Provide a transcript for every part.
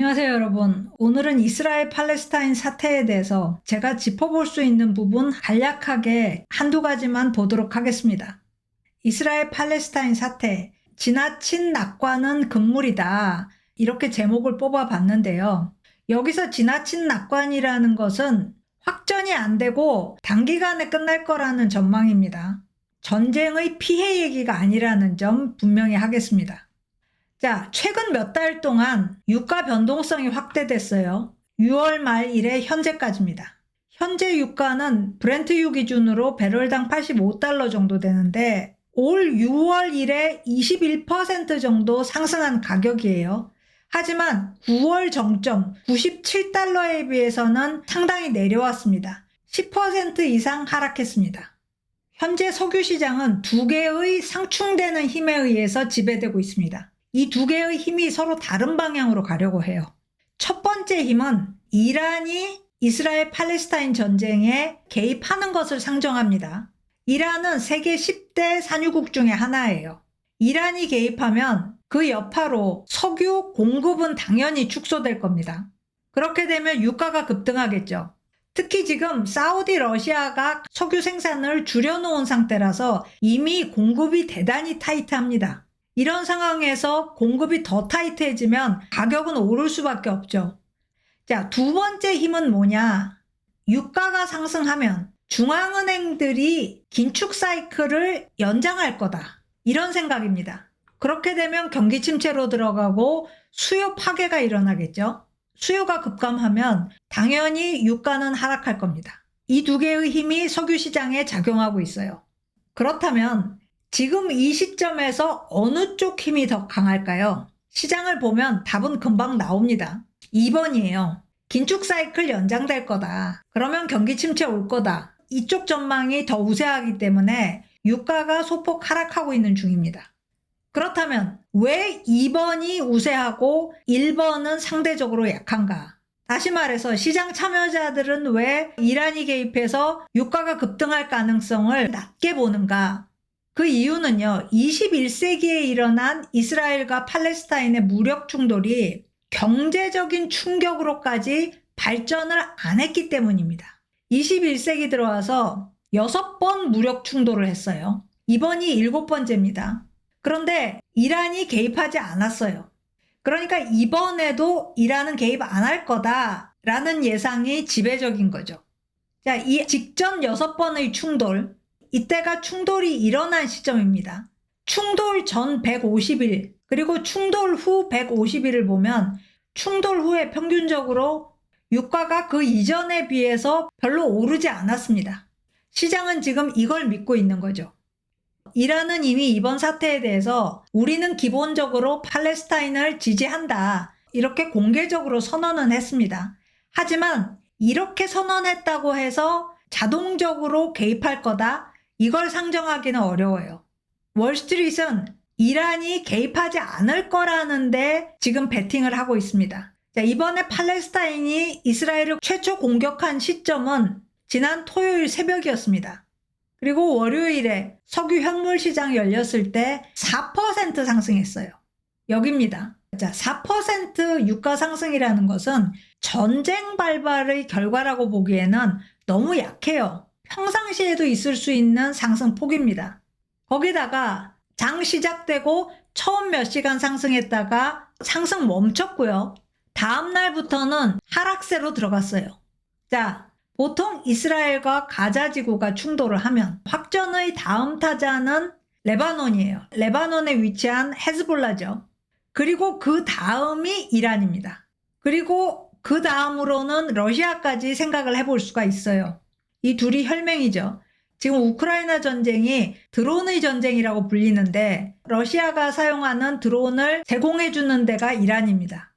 안녕하세요, 여러분. 오늘은 이스라엘 팔레스타인 사태에 대해서 제가 짚어볼 수 있는 부분 간략하게 한두 가지만 보도록 하겠습니다. 이스라엘 팔레스타인 사태, 지나친 낙관은 금물이다. 이렇게 제목을 뽑아봤는데요. 여기서 지나친 낙관이라는 것은 확전이 안 되고 단기간에 끝날 거라는 전망입니다. 전쟁의 피해 얘기가 아니라는 점 분명히 하겠습니다. 자, 최근 몇 달 동안 유가 변동성이 확대됐어요. 6월 말 이래 현재까지입니다. 현재 유가는 브렌트유 기준으로 배럴당 85달러 정도 되는데 올 6월 이래 21% 정도 상승한 가격이에요. 하지만 9월 정점 97달러에 비해서는 상당히 내려왔습니다. 10% 이상 하락했습니다. 현재 석유 시장은 두 개의 상충되는 힘에 의해서 지배되고 있습니다. 이 두 개의 힘이 서로 다른 방향으로 가려고 해요. 첫 번째 힘은 이란이 이스라엘 팔레스타인 전쟁에 개입하는 것을 상정합니다. 이란은 세계 10대 산유국 중에 하나예요. 이란이 개입하면 그 여파로 석유 공급은 당연히 축소될 겁니다. 그렇게 되면 유가가 급등하겠죠. 특히 지금 사우디 러시아가 석유 생산을 줄여놓은 상태라서 이미 공급이 대단히 타이트합니다. 이런 상황에서 공급이 더 타이트해지면 가격은 오를 수밖에 없죠. 자, 두 번째 힘은 뭐냐? 유가가 상승하면 중앙은행들이 긴축 사이클을 연장할 거다. 이런 생각입니다. 그렇게 되면 경기 침체로 들어가고 수요 파괴가 일어나겠죠. 수요가 급감하면 당연히 유가는 하락할 겁니다. 이 두 개의 힘이 석유 시장에 작용하고 있어요. 그렇다면 지금 이 시점에서 어느 쪽 힘이 더 강할까요? 시장을 보면 답은 금방 나옵니다. 2번이에요. 긴축 사이클 연장될 거다. 그러면 경기 침체 올 거다. 이쪽 전망이 더 우세하기 때문에 유가가 소폭 하락하고 있는 중입니다. 그렇다면 왜 2번이 우세하고 1번은 상대적으로 약한가? 다시 말해서 시장 참여자들은 왜 이란이 개입해서 유가가 급등할 가능성을 낮게 보는가? 그 이유는요, 21세기에 일어난 이스라엘과 팔레스타인의 무력 충돌이 경제적인 충격으로까지 발전을 안 했기 때문입니다. 21세기 들어와서 6번 무력 충돌을 했어요. 이번이 7번째입니다. 그런데 이란이 개입하지 않았어요. 그러니까 이번에도 이란은 개입 안 할 거다라는 예상이 지배적인 거죠. 자, 이 직전 6번의 충돌, 이때가 충돌이 일어난 시점입니다. 충돌 전 150일, 그리고 충돌 후 150일을 보면 충돌 후에 평균적으로 유가가 그 이전에 비해서 별로 오르지 않았습니다. 시장은 지금 이걸 믿고 있는 거죠. 이란은 이미 이번 사태에 대해서 우리는 기본적으로 팔레스타인을 지지한다. 이렇게 공개적으로 선언은 했습니다. 하지만 이렇게 선언했다고 해서 자동적으로 개입할 거다. 이걸 상정하기는 어려워요. 월스트리트는 이란이 개입하지 않을 거라는데 지금 베팅을 하고 있습니다. 자, 이번에 팔레스타인이 이스라엘을 최초 공격한 시점은 지난 토요일 새벽이었습니다. 그리고 월요일에 석유 현물 시장 열렸을 때 4% 상승했어요. 여기입니다. 자, 4% 유가 상승이라는 것은 전쟁 발발의 결과라고 보기에는 너무 약해요. 평상시에도 있을 수 있는 상승폭입니다. 거기다가 장 시작되고 처음 몇 시간 상승했다가 상승 멈췄고요. 다음 날부터는 하락세로 들어갔어요. 자, 보통 이스라엘과 가자 지구가 충돌을 하면 확전의 다음 타자는 레바논이에요. 레바논에 위치한 헤즈볼라죠. 그리고 그 다음이 이란입니다. 그리고 그 다음으로는 러시아까지 생각을 해볼 수가 있어요. 이 둘이 혈맹이죠. 지금 우크라이나 전쟁이 드론의 전쟁이라고 불리는데 러시아가 사용하는 드론을 제공해주는 데가 이란입니다.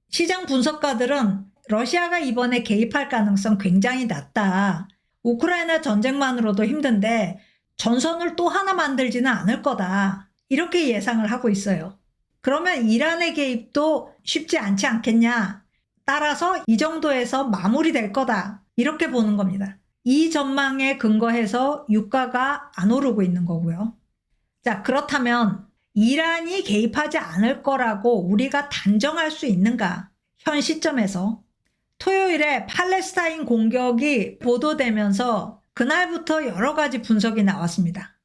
시장 분석가들은 러시아가 이번에 개입할 가능성 굉장히 낮다. 우크라이나 전쟁만으로도 힘든데 전선을 또 하나 만들지는 않을 거다. 이렇게 예상을 하고 있어요. 그러면 이란의 개입도 쉽지 않지 않겠냐? 따라서 이 정도에서 마무리될 거다. 이렇게 보는 겁니다. 이 전망에 근거해서 유가가 안 오르고 있는 거고요. 자, 그렇다면 이란이 개입하지 않을 거라고 우리가 단정할 수 있는가? 현 시점에서 토요일에 팔레스타인 공격이 보도되면서 그날부터 여러 가지 분석이 나왔습니다.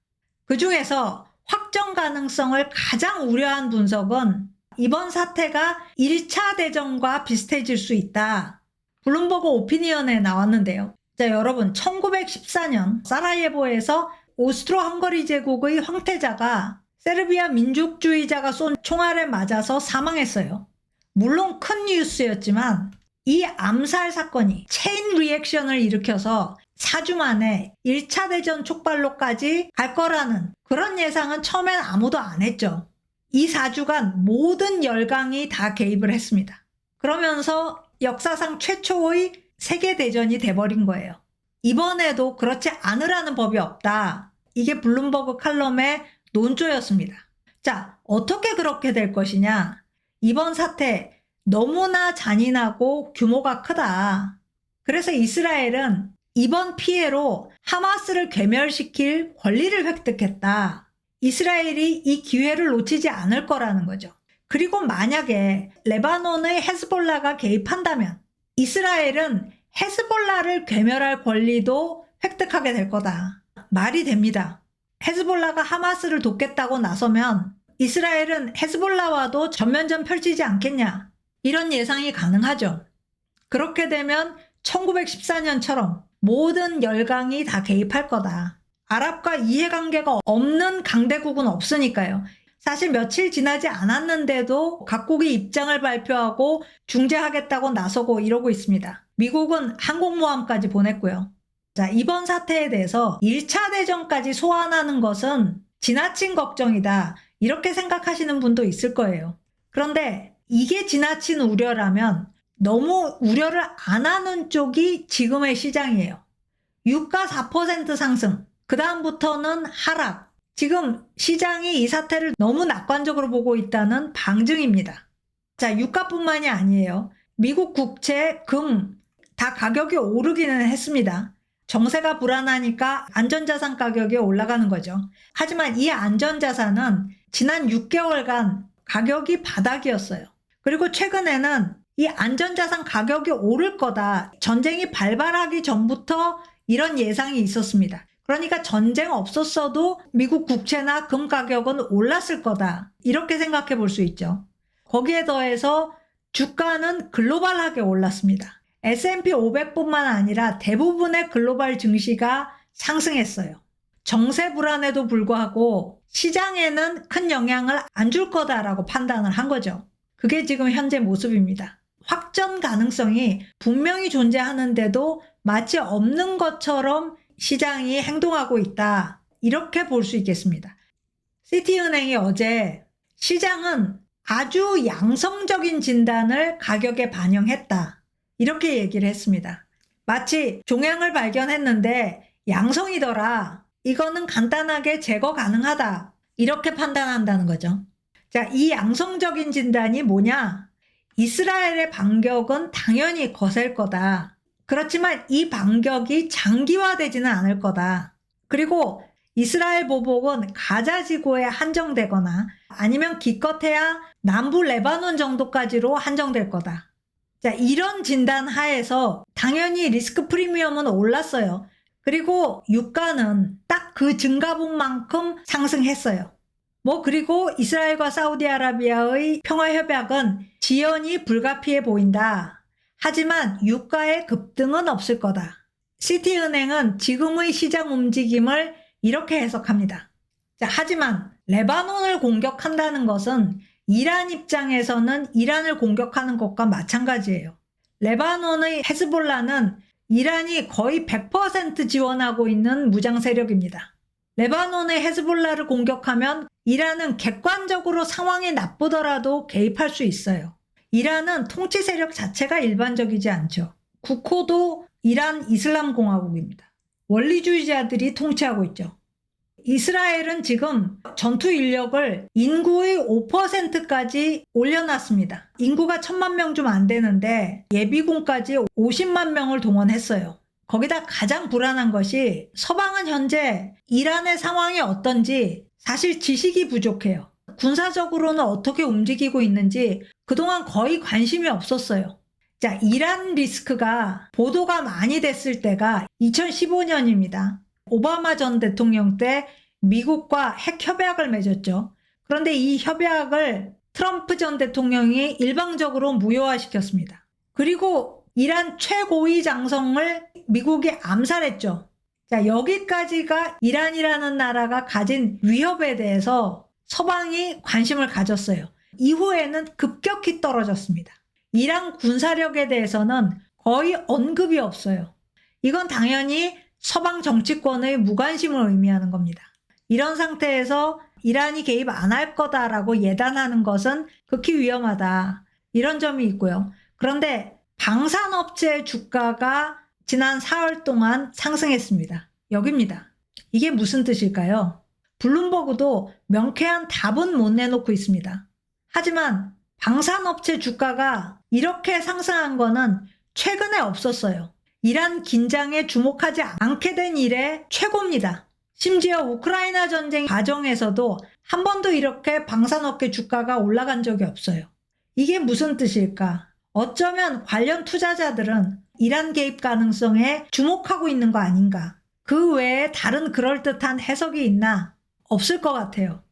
그 중에서 확정 가능성을 가장 우려한 분석은 이번 사태가 1차 대전과 비슷해질 수 있다. 블룸버그 오피니언에 나왔는데요. 자, 여러분 1914년 사라예보에서 오스트로-헝가리 제국의 황태자가 세르비아 민족주의자가 쏜 총알에 맞아서 사망했어요. 물론 큰 뉴스였지만 이 암살 사건이 체인 리액션을 일으켜서 4주 만에 1차 대전 촉발로까지 갈 거라는 그런 예상은 처음엔 아무도 안 했죠. 이 4주간 모든 열강이 다 개입을 했습니다. 그러면서 역사상 최초의 세계대전이 돼버린 거예요. 이번에도 그렇지 않으라는 법이 없다. 이게 블룸버그 칼럼의 논조였습니다. 자, 어떻게 그렇게 될 것이냐? 이번 사태 너무나 잔인하고 규모가 크다. 그래서 이스라엘은 이번 피해로 하마스를 괴멸시킬 권리를 획득했다. 이스라엘이 이 기회를 놓치지 않을 거라는 거죠. 그리고 만약에 레바논의 헤즈볼라가 개입한다면 이스라엘은 헤즈볼라를 괴멸할 권리도 획득하게 될 거다. 말이 됩니다. 헤즈볼라가 하마스를 돕겠다고 나서면 이스라엘은 헤즈볼라와도 전면전 펼치지 않겠냐? 이런 예상이 가능하죠. 그렇게 되면 1914년처럼 모든 열강이 다 개입할 거다. 아랍과 이해관계가 없는 강대국은 없으니까요. 사실 며칠 지나지 않았는데도 각국이 입장을 발표하고 중재하겠다고 나서고 이러고 있습니다. 미국은 항공모함까지 보냈고요. 자, 이번 사태에 대해서 1차 대전까지 소환하는 것은 지나친 걱정이다. 이렇게 생각하시는 분도 있을 거예요. 그런데 이게 지나친 우려라면 너무 우려를 안 하는 쪽이 지금의 시장이에요. 유가 4% 상승, 그 다음부터는 하락. 지금 시장이 이 사태를 너무 낙관적으로 보고 있다는 방증입니다. 자, 유가뿐만이 아니에요. 미국 국채, 금 다 가격이 오르기는 했습니다. 정세가 불안하니까 안전자산 가격이 올라가는 거죠. 하지만 이 안전자산은 지난 6개월간 가격이 바닥이었어요. 그리고 최근에는 이 안전자산 가격이 오를 거다. 전쟁이 발발하기 전부터 이런 예상이 있었습니다. 그러니까 전쟁 없었어도 미국 국채나 금 가격은 올랐을 거다. 이렇게 생각해 볼 수 있죠. 거기에 더해서 주가는 글로벌하게 올랐습니다. S&P 500뿐만 아니라 대부분의 글로벌 증시가 상승했어요. 정세 불안에도 불구하고 시장에는 큰 영향을 안 줄 거다라고 판단을 한 거죠. 그게 지금 현재 모습입니다. 확전 가능성이 분명히 존재하는데도 마치 없는 것처럼 시장이 행동하고 있다. 이렇게 볼 수 있겠습니다. 시티은행이 어제 시장은 아주 양성적인 진단을 가격에 반영했다. 이렇게 얘기를 했습니다. 마치 종양을 발견했는데 양성이더라. 이거는 간단하게 제거 가능하다. 이렇게 판단한다는 거죠. 자, 이 양성적인 진단이 뭐냐? 이스라엘의 반격은 당연히 거셀 거다. 그렇지만 이 반격이 장기화되지는 않을 거다. 그리고 이스라엘 보복은 가자 지구에 한정되거나 아니면 기껏해야 남부 레바논 정도까지로 한정될 거다. 자, 이런 진단 하에서 당연히 리스크 프리미엄은 올랐어요. 그리고 유가는 딱 그 증가분만큼 상승했어요. 그리고 이스라엘과 사우디아라비아의 평화협약은 지연이 불가피해 보인다. 하지만 유가의 급등은 없을 거다. 시티은행은 지금의 시장 움직임을 이렇게 해석합니다. 자, 하지만 레바논을 공격한다는 것은 이란 입장에서는 이란을 공격하는 것과 마찬가지예요. 레바논의 헤즈볼라는 이란이 거의 100% 지원하고 있는 무장 세력입니다. 레바논의 헤즈볼라를 공격하면 이란은 객관적으로 상황이 나쁘더라도 개입할 수 있어요. 이란은 통치 세력 자체가 일반적이지 않죠. 국호도 이란 이슬람 공화국입니다. 원리주의자들이 통치하고 있죠. 이스라엘은 지금 전투 인력을 인구의 5%까지 올려놨습니다. 인구가 1000만 명 좀 안 되는데 예비군까지 50만 명을 동원했어요. 거기다 가장 불안한 것이 서방은 현재 이란의 상황이 어떤지 사실 지식이 부족해요. 군사적으로는 어떻게 움직이고 있는지 그동안 거의 관심이 없었어요. 자, 이란 리스크가 보도가 많이 됐을 때가 2015년입니다. 오바마 전 대통령 때 미국과 핵 협약을 맺었죠. 그런데 이 협약을 트럼프 전 대통령이 일방적으로 무효화시켰습니다. 그리고 이란 최고위 장성을 미국이 암살했죠. 자, 여기까지가 이란이라는 나라가 가진 위협에 대해서 서방이 관심을 가졌어요. 이후에는 급격히 떨어졌습니다. 이란 군사력에 대해서는 거의 언급이 없어요. 이건 당연히 서방 정치권의 무관심을 의미하는 겁니다. 이런 상태에서 이란이 개입 안 할 거다라고 예단하는 것은 극히 위험하다. 이런 점이 있고요. 그런데 방산업체 주가가 지난 4월 동안 상승했습니다. 여기입니다. 이게 무슨 뜻일까요? 블룸버그도 명쾌한 답은 못 내놓고 있습니다. 하지만 방산업체 주가가 이렇게 상승한 거는 최근에 없었어요. 이란 긴장에 주목하지 않게 된 이래 최고입니다. 심지어 우크라이나 전쟁 과정에서도 한 번도 이렇게 방산업계 주가가 올라간 적이 없어요. 이게 무슨 뜻일까? 어쩌면 관련 투자자들은 이란 개입 가능성에 주목하고 있는 거 아닌가? 그 외에 다른 그럴듯한 해석이 있나? 없을 것 같아요.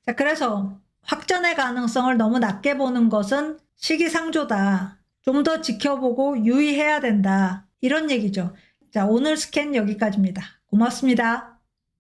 자, 그래서 확전의 가능성을 너무 낮게 보는 것은 시기상조다. 좀 더 지켜보고 유의해야 된다. 이런 얘기죠. 자, 오늘 스캔 여기까지입니다. 고맙습니다.